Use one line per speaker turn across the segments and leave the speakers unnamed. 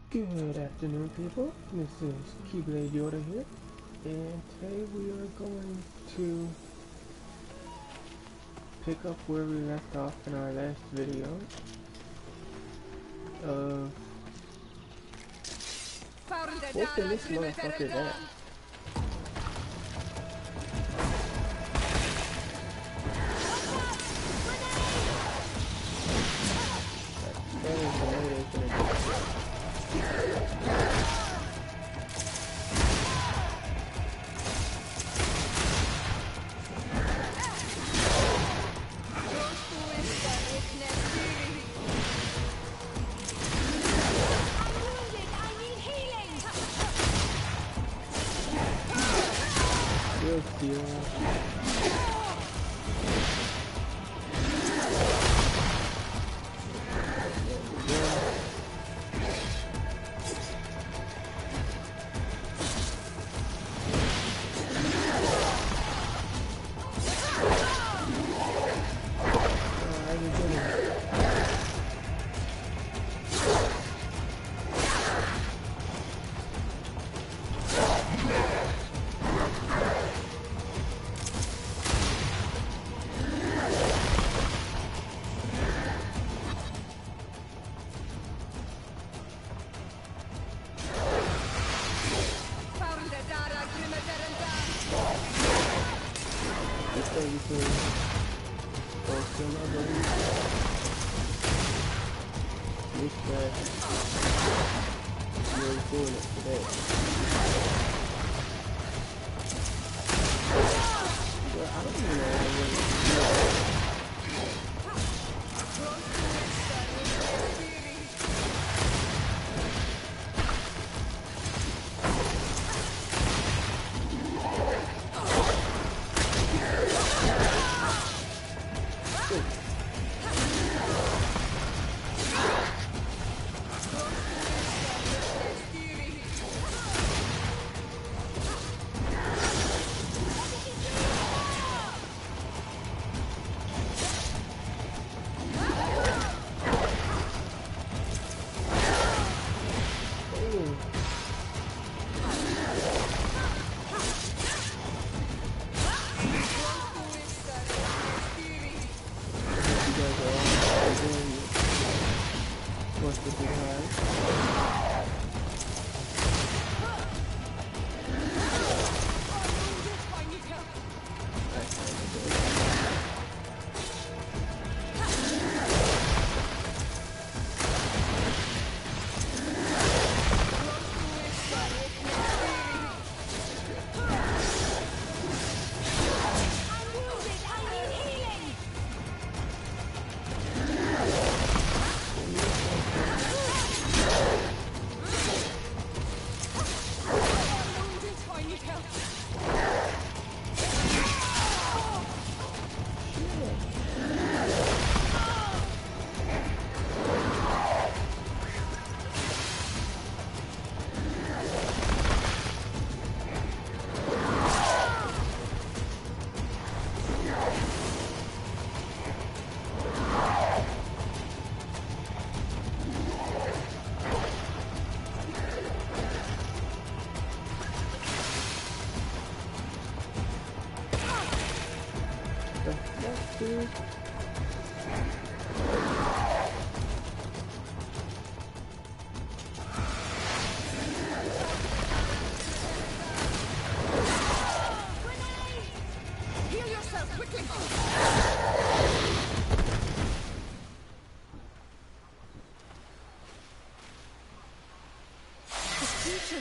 Good afternoon, people. This is Keyblade Yoda here, and today we are going to pick up where we left off in our last video of whooping this motherfucker's ass. That is the way they're gonna do it. Good deal.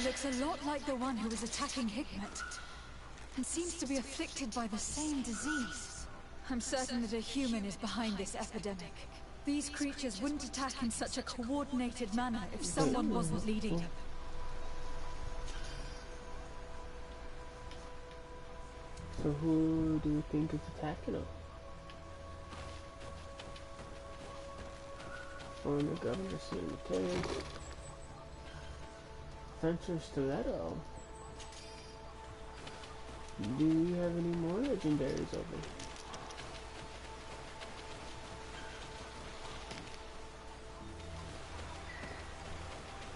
Looks a lot like the one who was attacking Hikmet, and seems to be afflicted by the same disease. I'm certain that a human is behind this epidemic. These creatures wouldn't attack in such a coordinated manner if someone wasn't leading them.
So who do you think is attacking them? Former Governor Cemetery. Spencer Stiletto. Do you have any more legendaries open?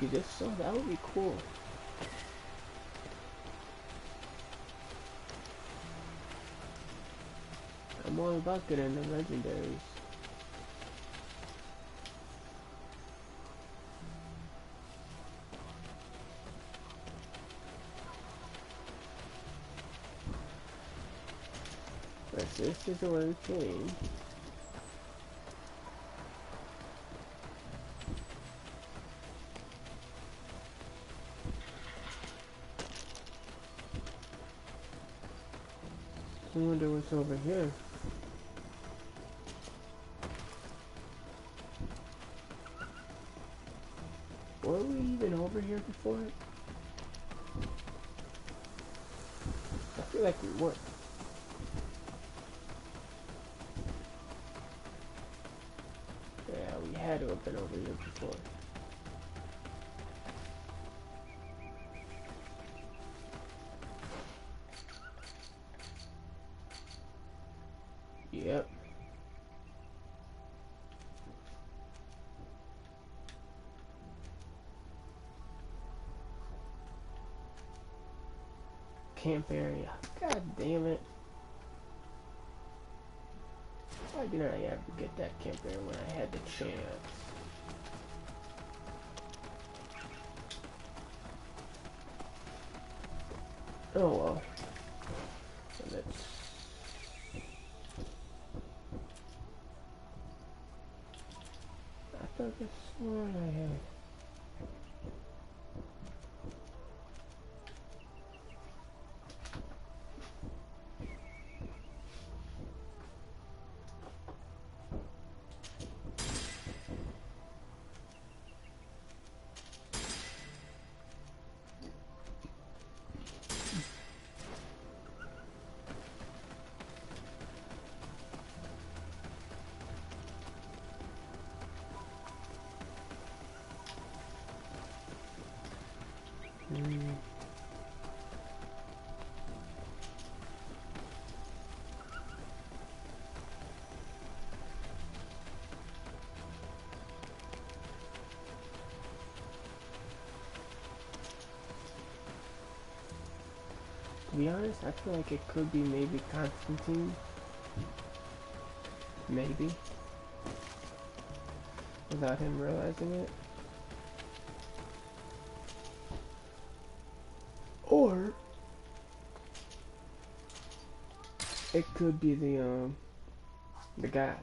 get this sword? That would be cool. I'm all about getting the legendaries. But this is the way we came. I wonder what's over here. Were we even over here before? I feel like we were. Yeah, we had to have been over here before. Yep. Camp area. God damn it. Why didn't I ever get that camp area when I had the chance? Oh well. So let's... I thought this one I had. To be honest, I feel like it could be maybe Constantine. Maybe. Without him realizing it. Or it could be the god.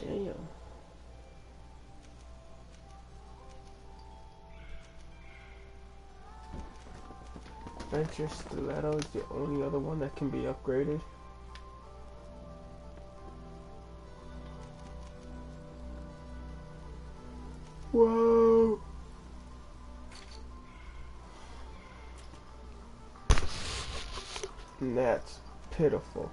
Damn. Venture Stiletto is the only other one that can be upgraded. Whoa! And that's pitiful.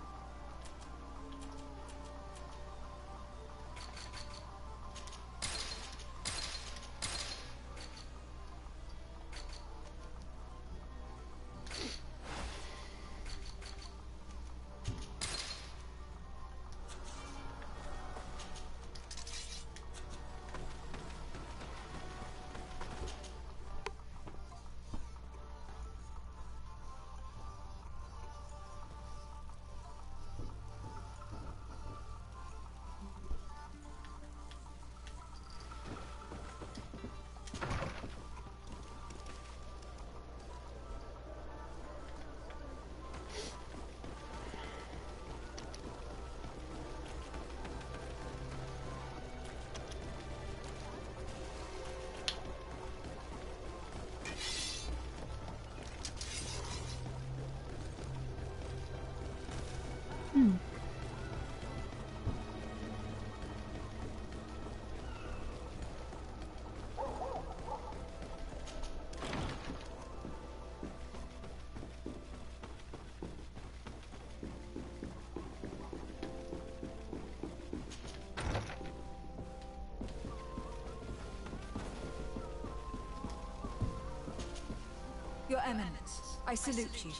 Eminence, I salute you.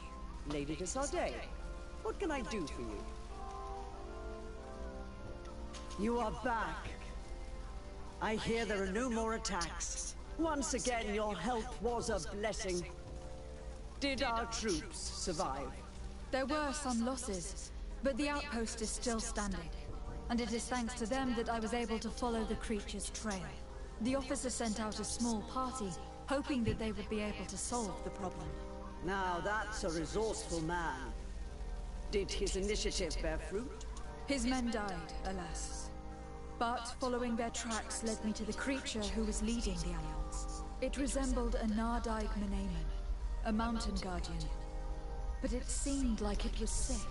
Lady de Sardet, what can I do for you? You are back. I hear there are no more attacks. Once again, your help was a blessing. Did our troops survive?
There were some losses, but the outpost is still standing. And it is thanks to them that I was able to follow the creature's trail. The officer sent out a small party, hoping that they would be able to solve the problem.
Now that's a resourceful man. Did his initiative bear fruit?
His men died, alas. But following their tracks led me to the creature who was leading the Alliance. It resembled a Nardaig Menaemon, a mountain guardian. But it seemed like it was sick.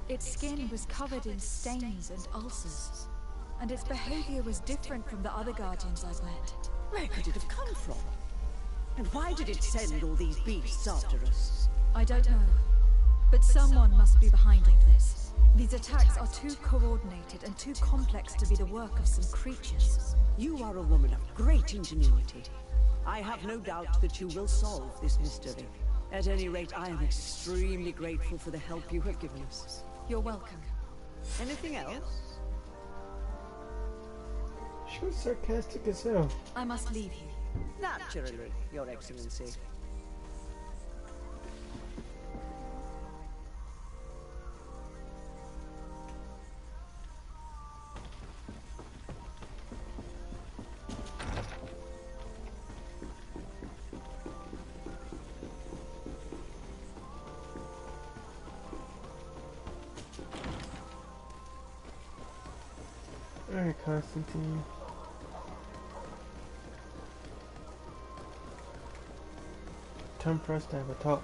Its skin was covered in stains and ulcers. And its behavior was different from the other guardians I've met.
Where could it have come from? And why did it send all these beasts after us?
I don't know. But someone must be behind all this. These attacks are too coordinated and too complex to be the work of some creatures.
You are a woman of great ingenuity. I have no doubt that you will solve this mystery. At any rate, I am extremely grateful for the help you have given us.
You're welcome.
Anything else?
She was sarcastic as hell.
I must leave you.
Naturally, Your Excellency.
Alright, Constantine. Time for us to have a talk.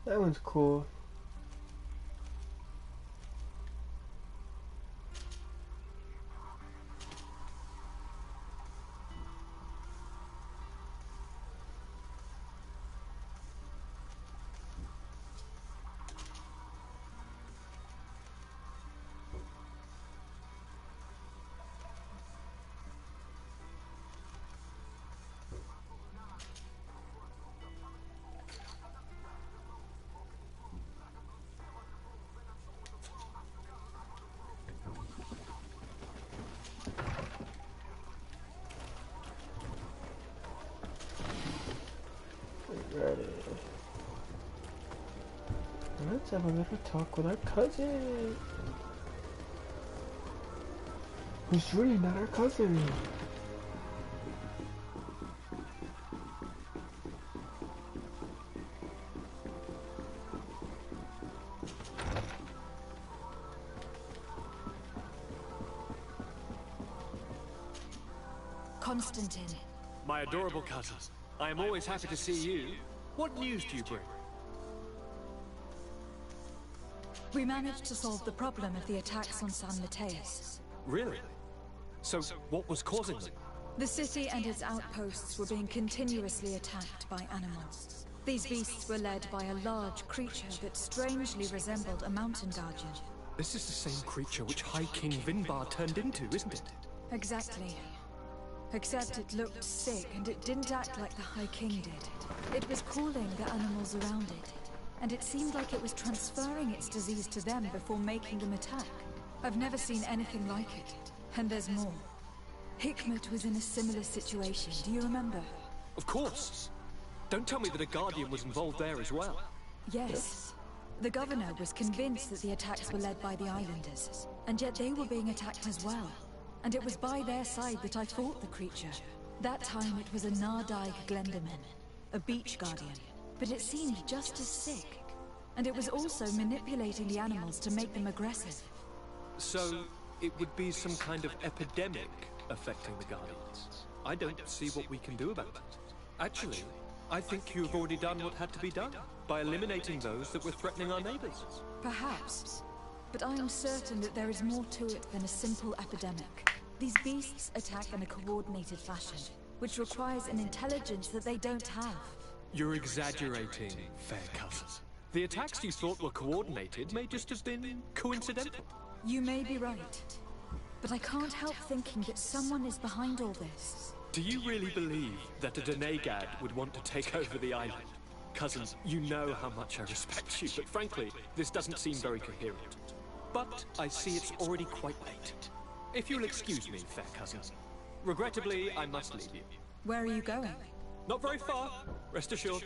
That one's cool. Ready. Let's have a little talk with our cousin. Who's really not our cousin.
Constantine.
My adorable cousin. I am always happy to see you. What news do you bring?
We managed to solve the problem of the attacks on San Mateus.
Really? So, what was causing them?
The city and its outposts were being continuously attacked by animals. These beasts were led by a large creature that strangely resembled a mountain guardian.
This is the same creature which High King Vinbar turned into, isn't it?
Exactly. Except it looked sick and it didn't act like the High King did. It was calling the animals around it, and it seemed like it was transferring its disease to them before making them attack. I've never seen anything like it, and there's more. Hikmet was in a similar situation, do you remember?
Of course! Don't tell me that a Guardian was involved there as well.
Yes. The governor was convinced that the attacks were led by the islanders, and yet they were being attacked as well. And it was by their side that I fought the creature. That time it was a Nardaig Glenderman, a beach guardian, but it seemed just as sick. And it was also manipulating the animals to make them aggressive.
So, it would be some kind of epidemic affecting the Guardians. I don't see what we can do about it. Actually, I think you've already done what had to be done, by eliminating those that were threatening our neighbors.
Perhaps. But I am certain that there is more to it than a simple epidemic. These beasts attack in a coordinated fashion, which requires an intelligence that they don't have.
You're exaggerating, fair cousin. The attacks you thought were coordinated may just have been coincidental.
You may be right. But I can't help thinking that someone is behind all this.
Do you really believe that a Denegad would want to take over the island? Cousin, you know how much I respect you, but frankly, this doesn't seem very coherent. But I see it's already quite late. If you'll excuse me, fair cousin. Regrettably, I must leave you.
Where are you going?
Not very far, rest assured.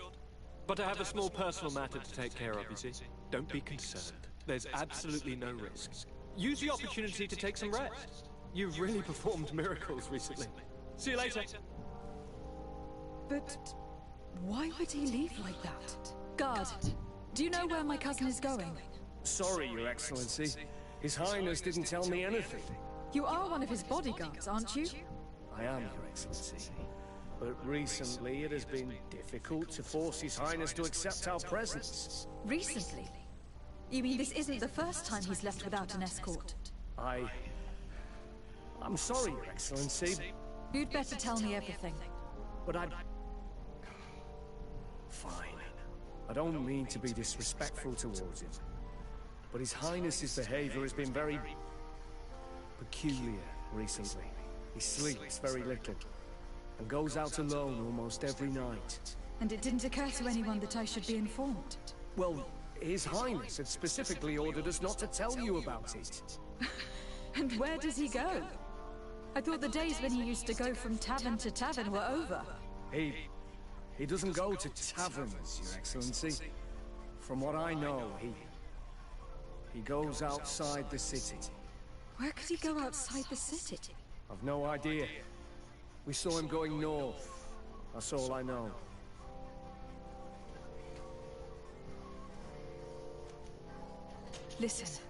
But I have a small personal matter to take care of, you see. Don't be concerned. There's absolutely no risk. Use the opportunity to take some rest. You've really performed miracles recently. See you later.
But why would he leave like that? Guard, do you know where my cousin is going?
Sorry, Your Excellency. His Highness didn't tell me anything.
You are one of his bodyguards, aren't you?
I am, Your Excellency. But recently it has been difficult to force His Highness to accept our presence.
Recently? You mean this isn't the first time he's left without an escort?
I'm sorry, Your Excellency,
You'd better tell me everything.
but Fine. I don't mean to be disrespectful towards him, but His Highness's behavior has been very peculiar recently. He sleeps very little, and goes out alone almost every night.
And it didn't occur to anyone that I should be informed?
Well, His Highness had specifically ordered us not to tell you about it.
And where does he go? I thought the days when he used to go from tavern to tavern were over.
He doesn't go to taverns, Your Excellency. From what I know, he goes outside the city.
Where could he go outside the city?
I've no idea. We saw him going north. That's all I know.
Listen,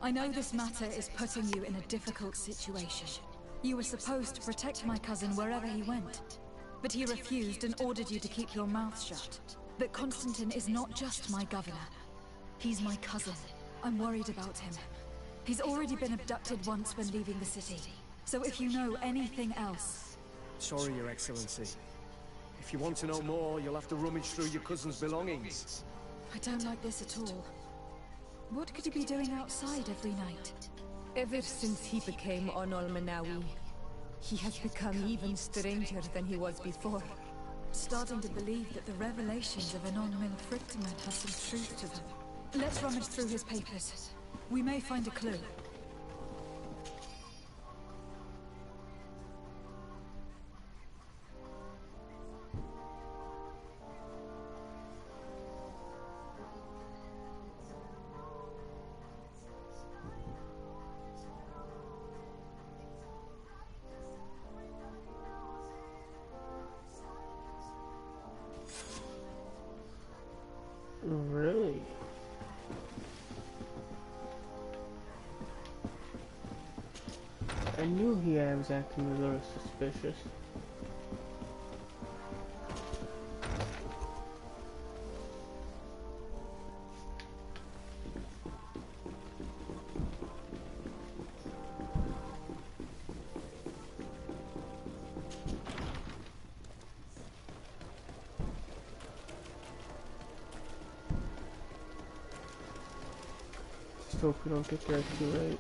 I know this matter is putting you in a difficult situation. You were supposed to protect my cousin wherever he went, but he refused and ordered you to keep your mouth shut. That Constantine is not just my governor. He's my cousin. I'm worried about him. He's already been abducted once when leaving the city. So if you know anything else...
Sorry, Your Excellency. If you want to know more, you'll have to rummage through your cousin's belongings.
I don't like this at all. What could he be doing outside every night?
Ever since he became Onol Manawi, he has become even stranger than he was before.
Starting to believe that the revelations of Anon Minfrictaman has some truth to them. Let's rummage through his papers. We may find a clue.
Really? I knew he was acting a little suspicious. hope we don't get there too late.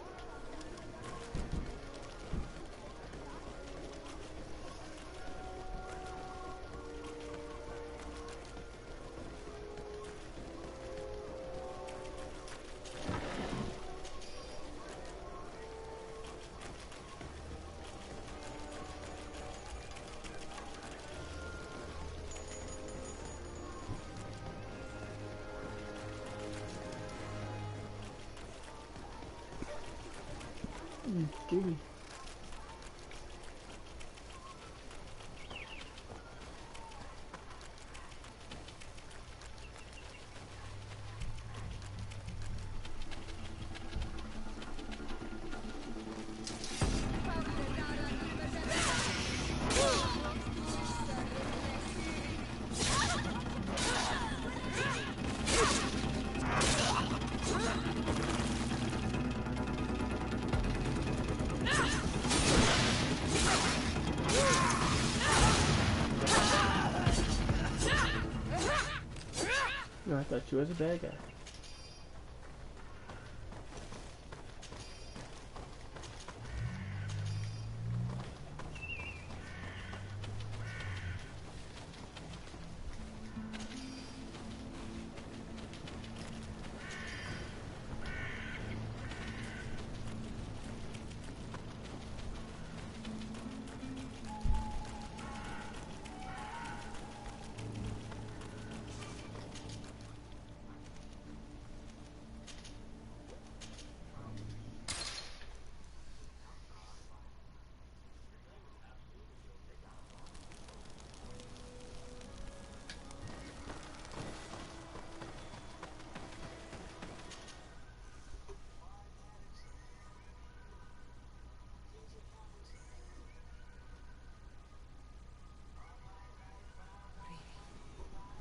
Gimme. No, I thought you was a bad guy.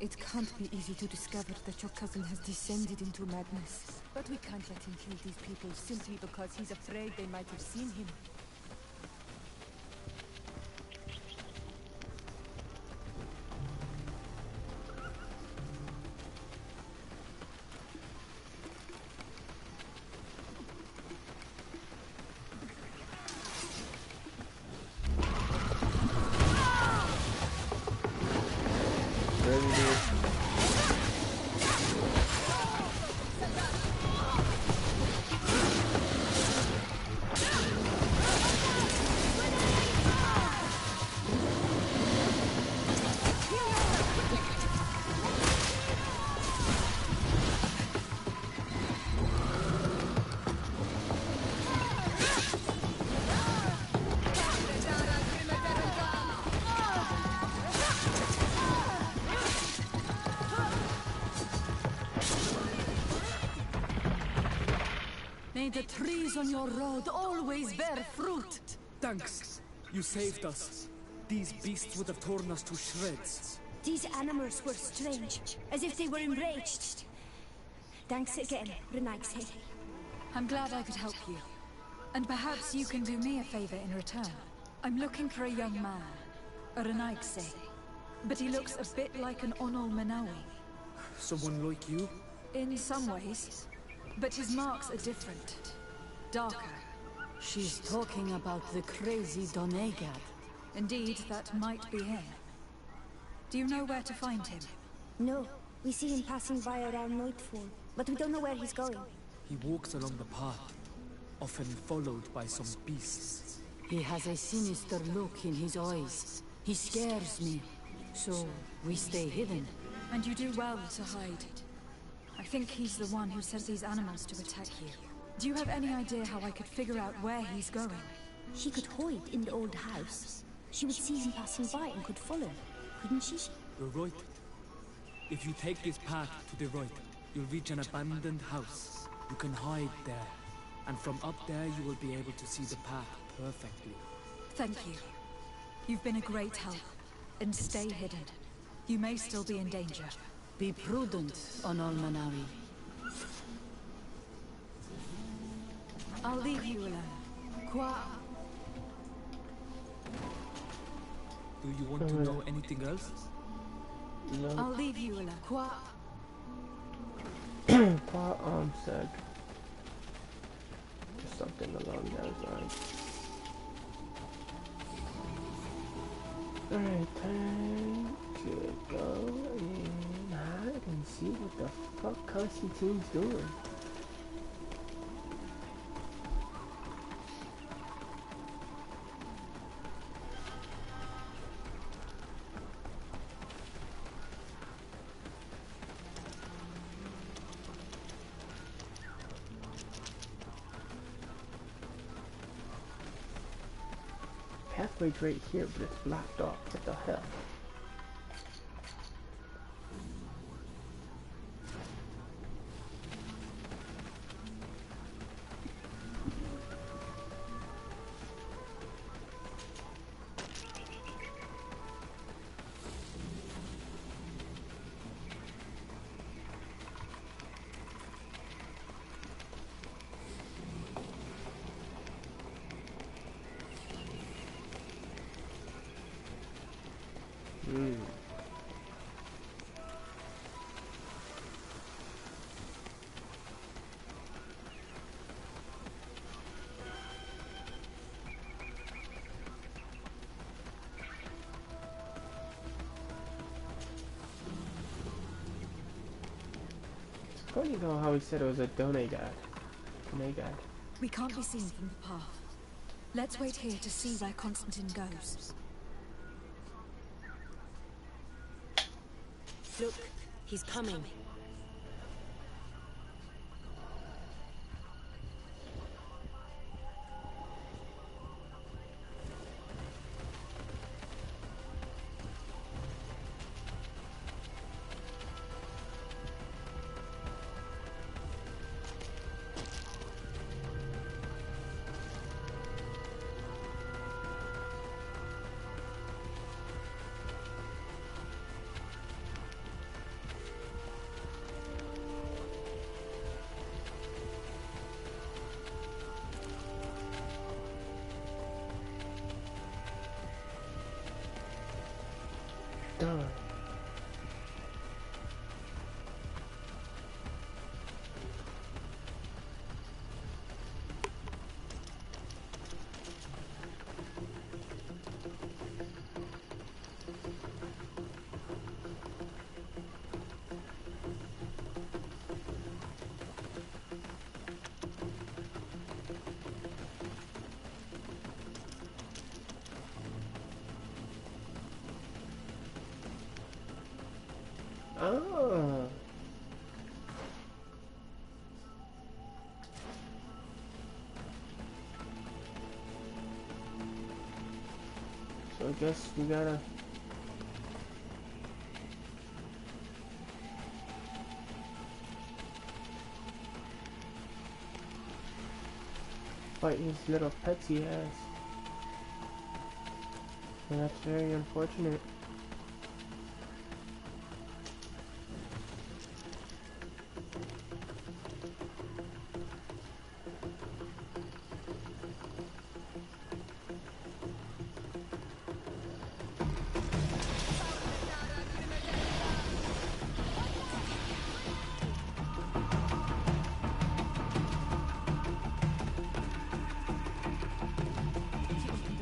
It can't be easy to discover that your cousin has descended into madness. But we can't let him kill these people simply because he's afraid they might have seen him.
May the trees on your road always bear fruit.
Thanks. You saved us. These beasts would have torn us to shreds.
These animals were strange, as if they were enraged. Thanks again, Renaigse.
I'm glad I could help you. And perhaps you can do me a favor in return. I'm looking for a young man, a Renaigse. But he looks a bit like an Onol Manawi.
Someone like you?
In some ways. But his marks are different. Darker.
She's talking about the crazy Donegad.
Indeed, that might be him. Do you know where to find him?
No, we see him passing by around nightfall, but we don't know where he's going.
He walks along the path, often followed by some beasts.
He has a sinister look in his eyes. He scares me. So, we stay hidden.
And you do well to hide. I think he's the one who sent these animals to attack you. Do you have any idea how I could figure out where he's going?
She could hide in the old house. She would see him passing by and could follow, couldn't she?
You're right. If you take this path to the right, you'll reach an abandoned house. You can hide there. And from up there you will be able to see the path perfectly.
Thank you. You've been a great help. And stay hidden. You may still be in danger.
Be prudent, Onol Manawi.
I'll leave you alone.
Qua.
Do you want to know anything else?
No.
I'll leave you alone.
Qua.
Said. something along those lines. Alright, time to go and hide and see what the fuck Constantine's doing. Pathway's right here, but it's blocked off. What the hell? Funny though how he said it was a Donegad.
We can't be seen from the path. Let's wait here to see where Constantine goes.
Look, he's coming.
Darn. Oh. So I guess we gotta fight his little pets he has. And that's very unfortunate.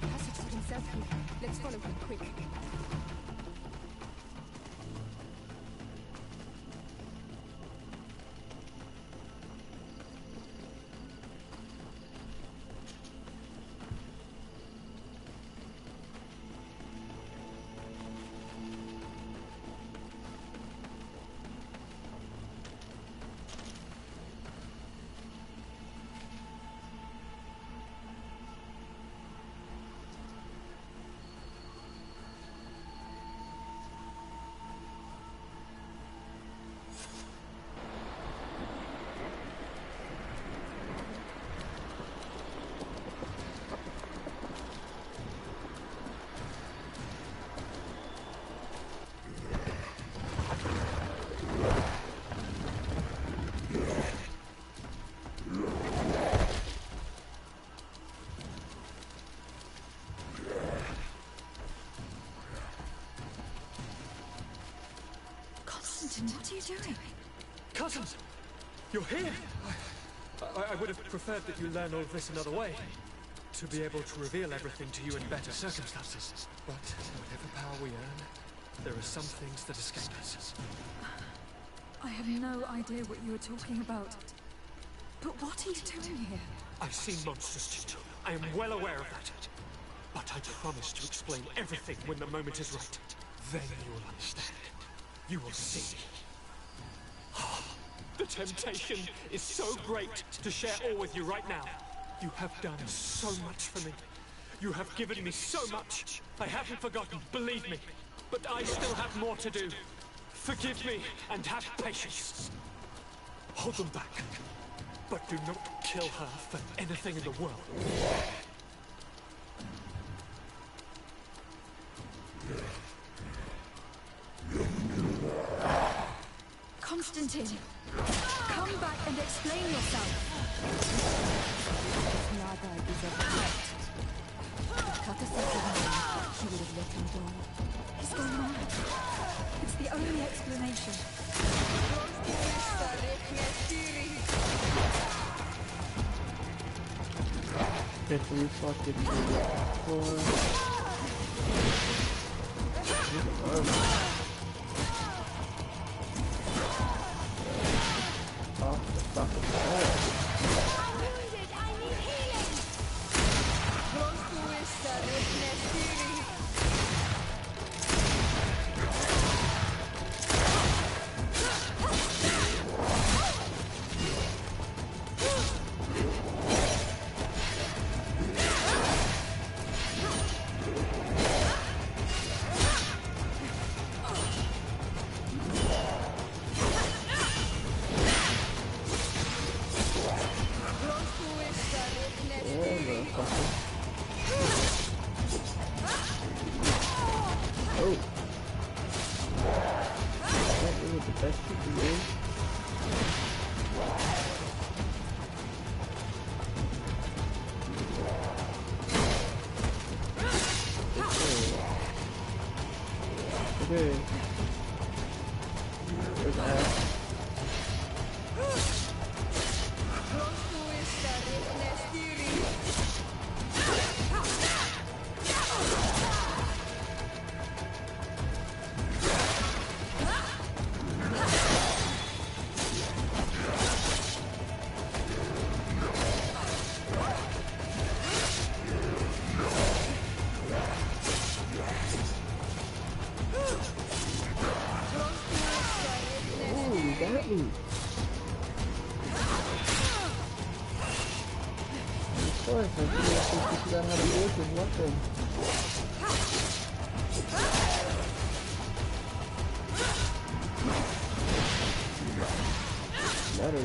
The passage to himself here. Let's follow him quick.
Constantine, what are you doing?
Cousins! You're here! I would have preferred that you learn all of this another way. To be able to reveal everything to you in better circumstances. But whatever power we earn, there are some things that escape us.
I have no idea what you are talking about. But what are you doing here?
I've seen monsters too. I am well aware of that. But I promise to explain everything when the moment is right. Then you will understand. You will see. The temptation is so great to share all with you right now. You have done so much for me. You have given me so much. I haven't forgotten, believe me. But I still have more to do. Forgive me and have patience. Hold them back. But do not kill her for anything in the world.
Constantine, come back and explain yourself.
Nada is a threat. Kata said he would have let him go.
He's gone mad. It's the only explanation.
If we fuck it for off the fucking wall. Okay. There's Ash.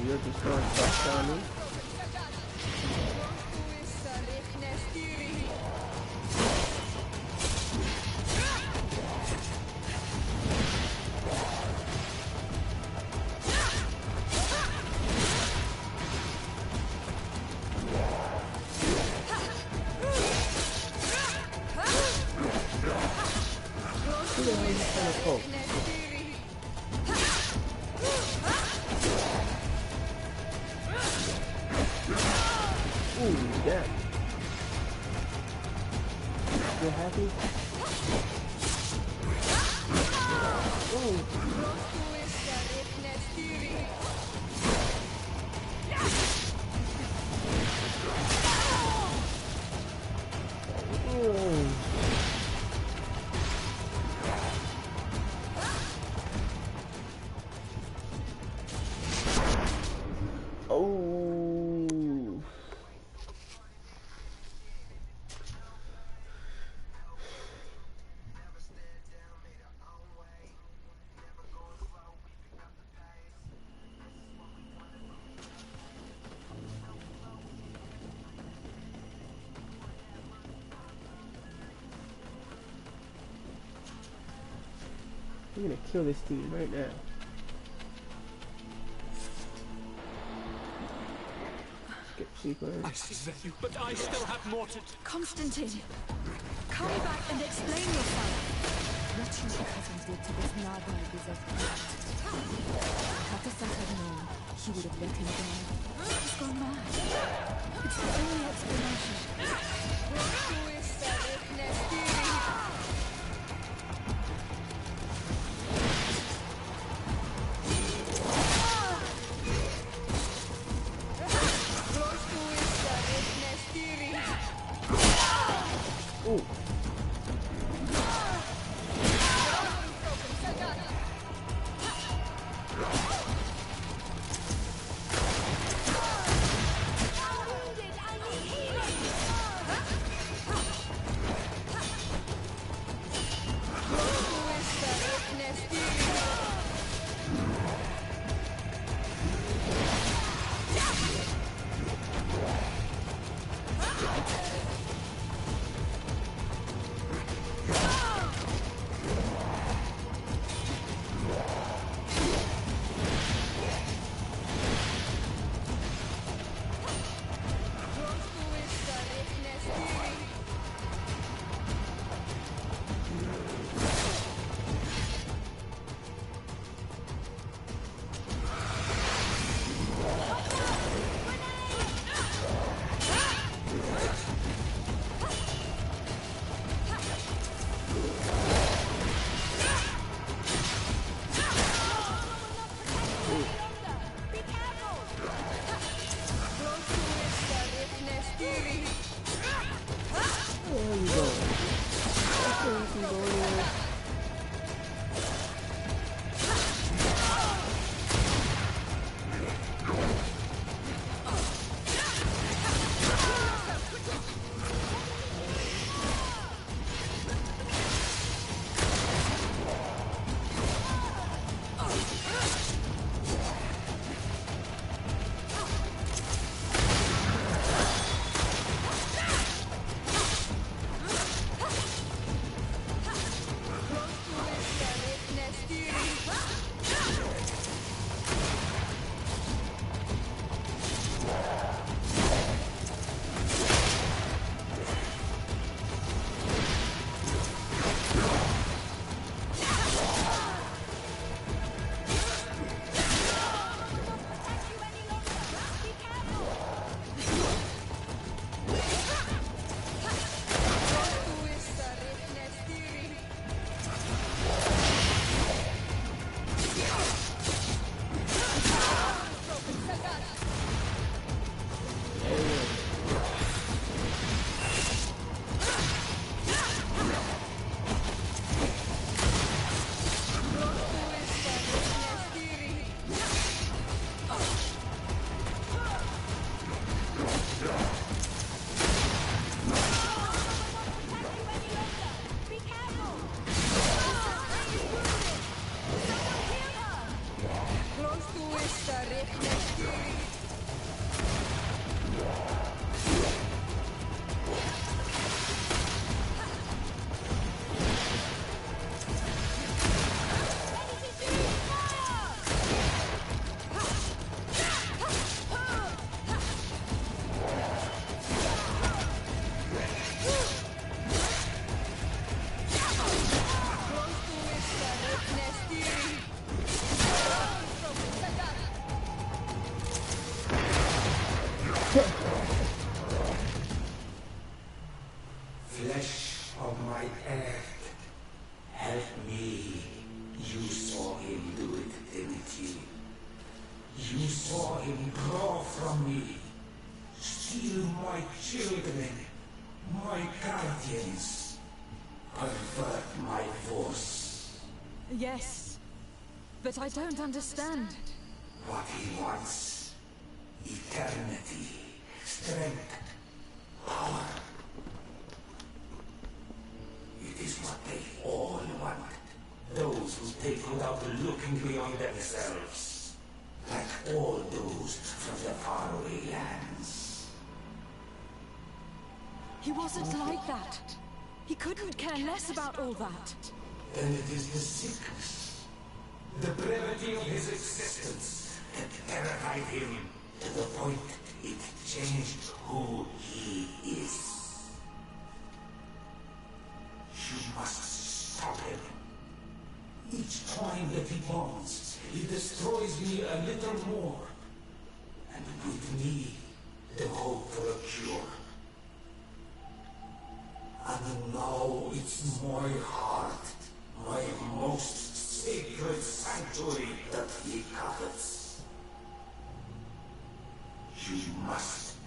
You're just going to stop on me. I'm gonna kill this dude right now. Skip sequence.
I see you, but I still have more to...
Constantine, come back and explain yourself.
What your cousin did to this Nada is a threat. Kata had known he would have let him go.
He's gone mad. It's the only explanation.
Oh. Where you going? Okay, you can go anywhere.
Flesh of my earth, help me. You saw him do it, didn't you? You saw him draw from me, steal my children, my guardians, pervert my force.
Yes, but I don't understand.
What he wants, eternity, strength, power. It is what they all want. Those who take without looking beyond themselves. Like all those from the faraway lands.
He wasn't like that. He couldn't care less about all that.
Then it is the sickness, the brevity of his existence that terrified him to the point it changed who he is. You must stop him. Each time that he bonds, he destroys me a little more. And with me, the hope for a It's my heart, my most sacred sanctuary that he covets. You must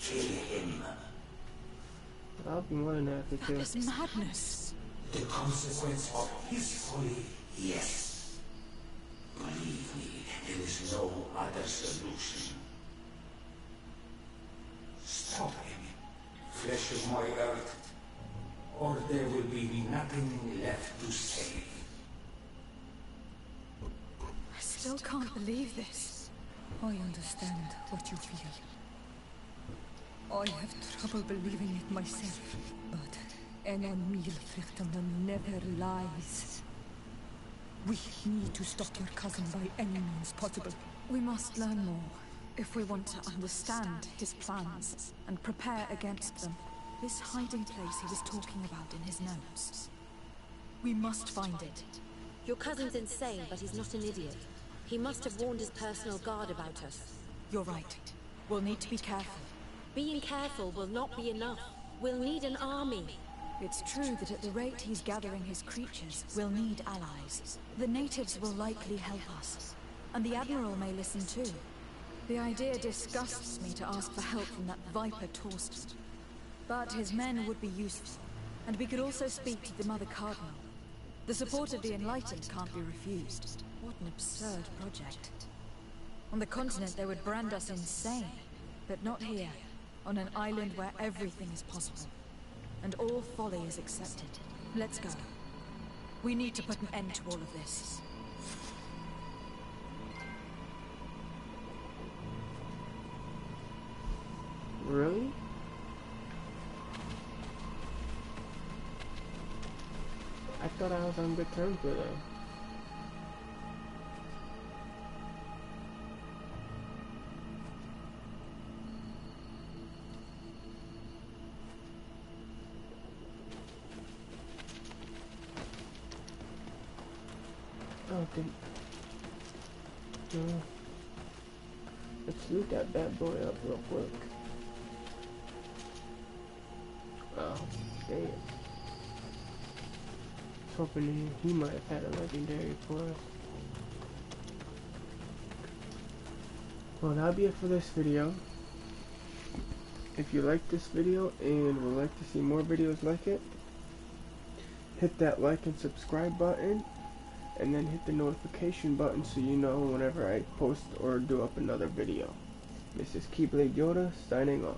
kill him.
I'll be more than happy to.
That is madness.
The consequence of his folly, yes. Believe me, there is no other solution. Stop him, flesh of my earth, or there will be nothing left to save.
I still can't believe this.
I understand what you feel. I have trouble believing it myself, but an Emil never lies. We need to stop your cousin by any means possible.
We must learn more if we want to understand his plans and prepare against them. This hiding place he was talking about in his notes. We must find it.
Your cousin's insane, but he's not an idiot. He must have warned his personal guard about us.
You're right. We'll need to be careful.
Being careful will not be enough. We'll need an army.
It's true that at the rate he's gathering his creatures, we'll need allies. The natives will likely help us, and the Admiral may listen too. The idea disgusts me to ask for help from that Viper Torsten. But his men would be useful, and we could also speak to the Mother Cardinal. The support of the Enlightened can't be refused. What an absurd project. On the continent they would brand us insane, but not here, on an island where everything is possible. And all folly is accepted. Let's go. We need to put an end to all of this.
Really? I thought I was on good terms with them. Okay. Let's loot that bad boy up real quick. Oh, damn. Hoping he might have had a legendary for us. Well, that'll be it for this video. If you like this video and would like to see more videos like it, hit that like and subscribe button, and then hit the notification button so you know whenever I post or do up another video. This is Keyblade Yoda signing off.